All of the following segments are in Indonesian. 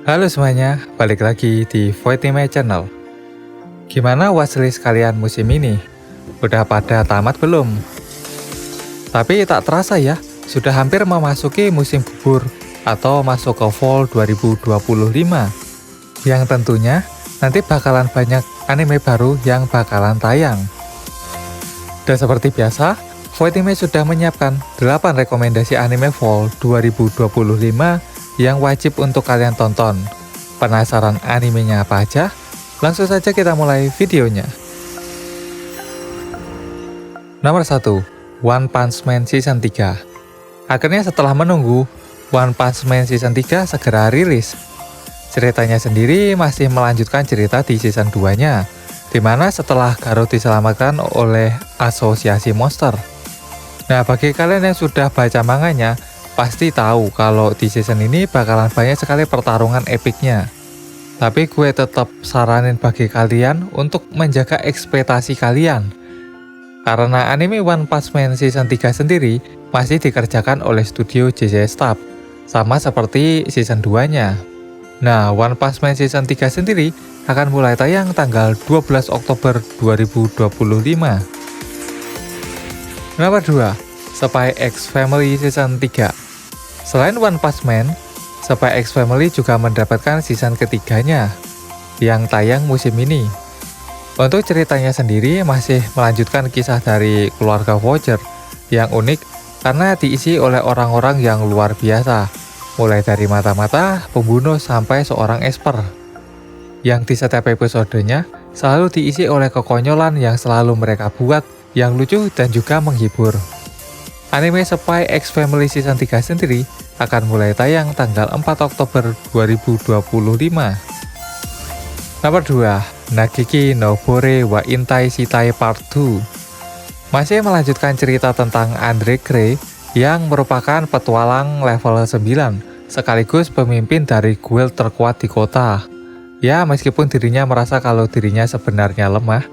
Halo semuanya, balik lagi di Voitime Channel. Gimana watchlist kalian musim ini? Udah pada tamat belum? Tapi tak terasa ya, sudah hampir memasuki musim gugur atau masuk ke fall 2025. Yang tentunya nanti bakalan banyak anime baru yang bakalan tayang. Dan seperti biasa, Voitime sudah menyiapkan 8 rekomendasi anime fall 2025 yang wajib untuk kalian tonton. Penasaran animenya apa aja? Langsung saja kita mulai videonya. Nomor 1, One Punch Man Season 3. Akhirnya setelah menunggu, One Punch Man Season 3 segera rilis. Ceritanya sendiri masih melanjutkan cerita di season 2-nya, dimana setelah Garou diselamatkan oleh asosiasi monster. Nah, bagi kalian yang sudah baca manganya, pasti tahu kalau di season ini bakalan banyak sekali pertarungan epiknya. Tapi gue tetap saranin bagi kalian untuk menjaga ekspektasi kalian. Karena anime One Punch Man Season 3 sendiri masih dikerjakan oleh studio JJ Staff, sama seperti season 2-nya. Nah, One Punch Man Season 3 sendiri akan mulai tayang tanggal 12 Oktober 2025. Nomor 2, Spy X Family Season 3. Selain One Punch Man, Spy X Family juga mendapatkan season ketiganya yang tayang musim ini. Untuk ceritanya sendiri masih melanjutkan kisah dari keluarga Voucher yang unik karena diisi oleh orang-orang yang luar biasa, mulai dari mata-mata, pembunuh sampai seorang esper. Yang di setiap episodenya selalu diisi oleh kekonyolan yang selalu mereka buat yang lucu dan juga menghibur. Anime Spy X Family Season 3 sendiri akan mulai tayang tanggal 4 Oktober 2025. Nomor 2, Nagiki no Bore wa Intai Shitai Part 2. Masih melanjutkan cerita tentang Andre Grey yang merupakan petualang level 9 sekaligus pemimpin dari guild terkuat di kota. Ya, meskipun dirinya merasa kalau dirinya sebenarnya lemah,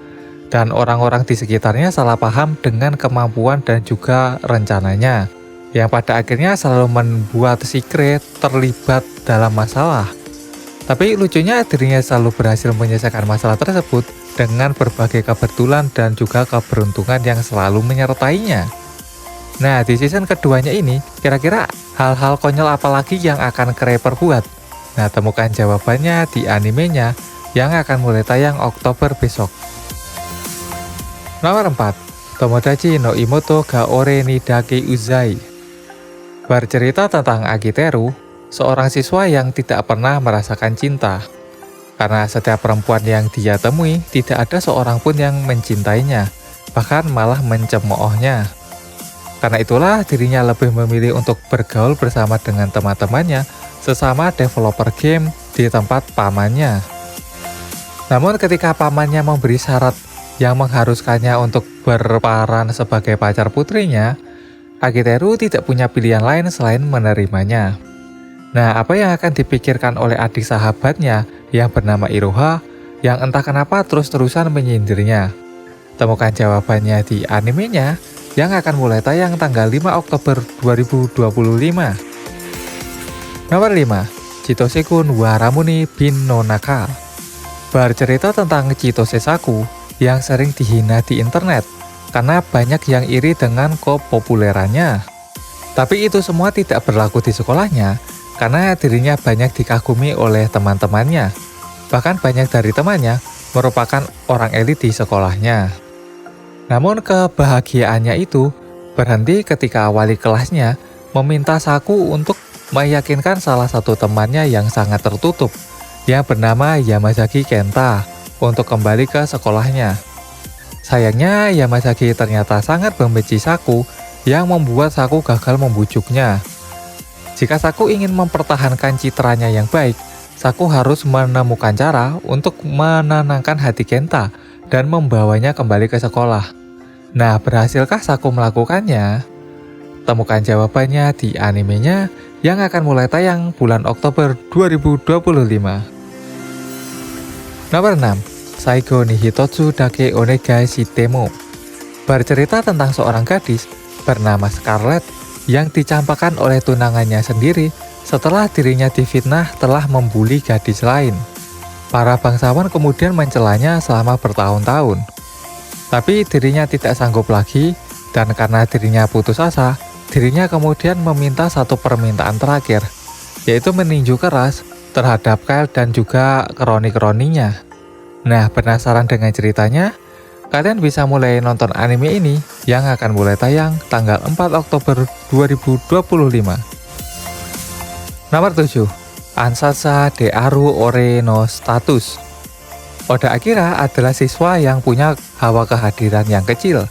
dan orang-orang di sekitarnya salah paham dengan kemampuan dan juga rencananya, yang pada akhirnya selalu membuat si Grey terlibat dalam masalah. Tapi lucunya dirinya selalu berhasil menyelesaikan masalah tersebut dengan berbagai kebetulan dan juga keberuntungan yang selalu menyertainya. Nah, di season keduanya ini, kira-kira hal-hal konyol apa lagi yang akan Grey perbuat? Nah, temukan jawabannya di animenya yang akan mulai tayang Oktober besok. Nomor 4, Tomodachi no Imoto ga Ore ni Dake Uzai. Bercerita tentang Agiteru, seorang siswa yang tidak pernah merasakan cinta. Karena setiap perempuan yang dia temui, tidak ada seorang pun yang mencintainya, bahkan malah mencemoohnya. Karena itulah dirinya lebih memilih untuk bergaul bersama dengan teman-temannya, sesama developer game di tempat pamannya. Namun ketika pamannya memberi syarat yang mengharuskannya untuk berperan sebagai pacar putrinya, Agiteru tidak punya pilihan lain selain menerimanya. Nah, apa yang akan dipikirkan oleh adik sahabatnya yang bernama Iroha, yang entah kenapa terus-terusan menyindirnya? Temukan jawabannya di animenya yang akan mulai tayang tanggal 5 Oktober 2025. Nomor 5, Chitose-kun wa Ramune bin no Naka. Bercerita tentang Chitose Saku yang sering dihina di internet karena banyak yang iri dengan kepopulerannya. Tapi itu semua tidak berlaku di sekolahnya karena dirinya banyak dikagumi oleh teman-temannya. Bahkan banyak dari temannya merupakan orang elit di sekolahnya. Namun kebahagiaannya itu berhenti ketika wali kelasnya meminta Saku untuk meyakinkan salah satu temannya yang sangat tertutup yang bernama Yamazaki Kenta untuk kembali ke sekolahnya. Sayangnya Yamazaki ternyata sangat membenci Saku yang membuat Saku gagal membujuknya. Jika Saku ingin mempertahankan citranya yang baik, Saku harus menemukan cara untuk menenangkan hati Kenta dan membawanya kembali ke sekolah. Nah, berhasilkah Saku melakukannya? Temukan jawabannya di animenya yang akan mulai tayang bulan Oktober 2025. Nomor 6, Saigo ni Hitotsu dake Onegai Shitemo. Bercerita tentang seorang gadis bernama Scarlet yang dicampakkan oleh tunangannya sendiri setelah dirinya difitnah telah membuli gadis lain. Para bangsawan kemudian mencelanya selama bertahun-tahun. Tapi dirinya tidak sanggup lagi, dan karena dirinya putus asa, dirinya kemudian meminta satu permintaan terakhir, yaitu meninju keras terhadap Kyle dan juga kroni-kroninya. Nah, penasaran dengan ceritanya? Kalian bisa mulai nonton anime ini yang akan mulai tayang tanggal 4 Oktober 2025. Nomor 7. Ansatsa de Aru Ore no Status. Oda Akira adalah siswa yang punya hawa kehadiran yang kecil.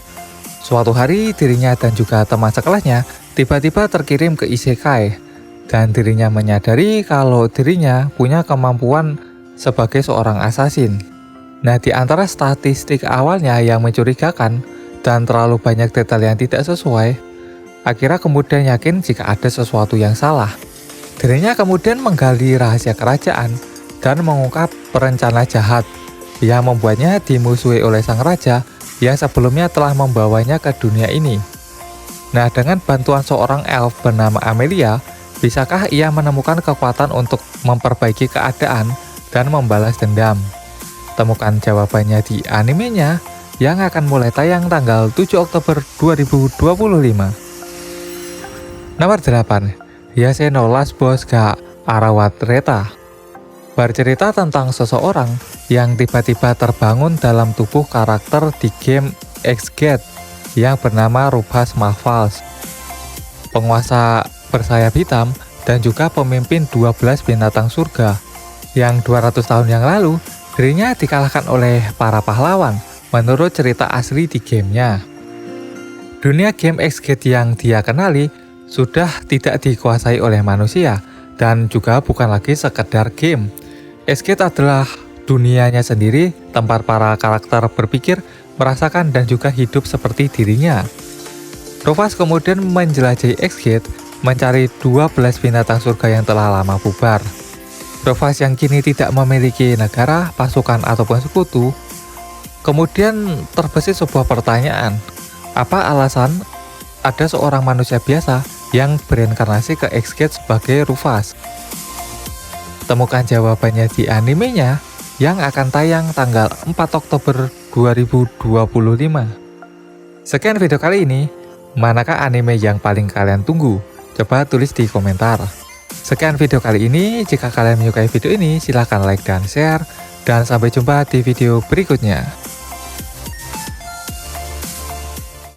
Suatu hari dirinya dan juga teman sekolahnya tiba-tiba terkirim ke isekai, dan dirinya menyadari kalau dirinya punya kemampuan sebagai seorang assassin. Nah, di antara statistik awalnya yang mencurigakan dan terlalu banyak detail yang tidak sesuai, Akira kemudian yakin jika ada sesuatu yang salah. Dirinya kemudian menggali rahasia kerajaan dan mengungkap perencana jahat yang membuatnya dimusuhi oleh sang raja yang sebelumnya telah membawanya ke dunia ini. Nah, dengan bantuan seorang elf bernama Amelia, bisakah ia menemukan kekuatan untuk memperbaiki keadaan dan membalas dendam? Temukan jawabannya di animenya yang akan mulai tayang tanggal 7 Oktober 2025. Nomor 8. Yase no Last Boss ga Arawat Reta. Bercerita tentang seseorang yang tiba-tiba terbangun dalam tubuh karakter di game X-Gate yang bernama Rubhas Mahvals, penguasa bersayap hitam dan juga pemimpin 12 binatang surga, yang 200 tahun yang lalu dirinya dikalahkan oleh para pahlawan menurut cerita asli di gamenya. Dunia game X-Gate yang dia kenali sudah tidak dikuasai oleh manusia dan juga bukan lagi sekedar game. X-Gate adalah dunianya sendiri, tempat para karakter berpikir, merasakan dan juga hidup seperti dirinya. Rufus kemudian menjelajahi X-Gate, mencari 12 binatang surga yang telah lama bubar. Rufus yang kini tidak memiliki negara, pasukan ataupun sekutu, kemudian terbesit sebuah pertanyaan. Apa alasan ada seorang manusia biasa yang bereinkarnasi ke X-Gate sebagai Rufus? Temukan jawabannya di animenya yang akan tayang tanggal 4 Oktober 2025. Sekian video kali ini. Manakah anime yang paling kalian tunggu? Coba tulis di komentar. Sekian video kali ini. Jika kalian menyukai video ini, silahkan like dan share. Dan sampai jumpa di video berikutnya.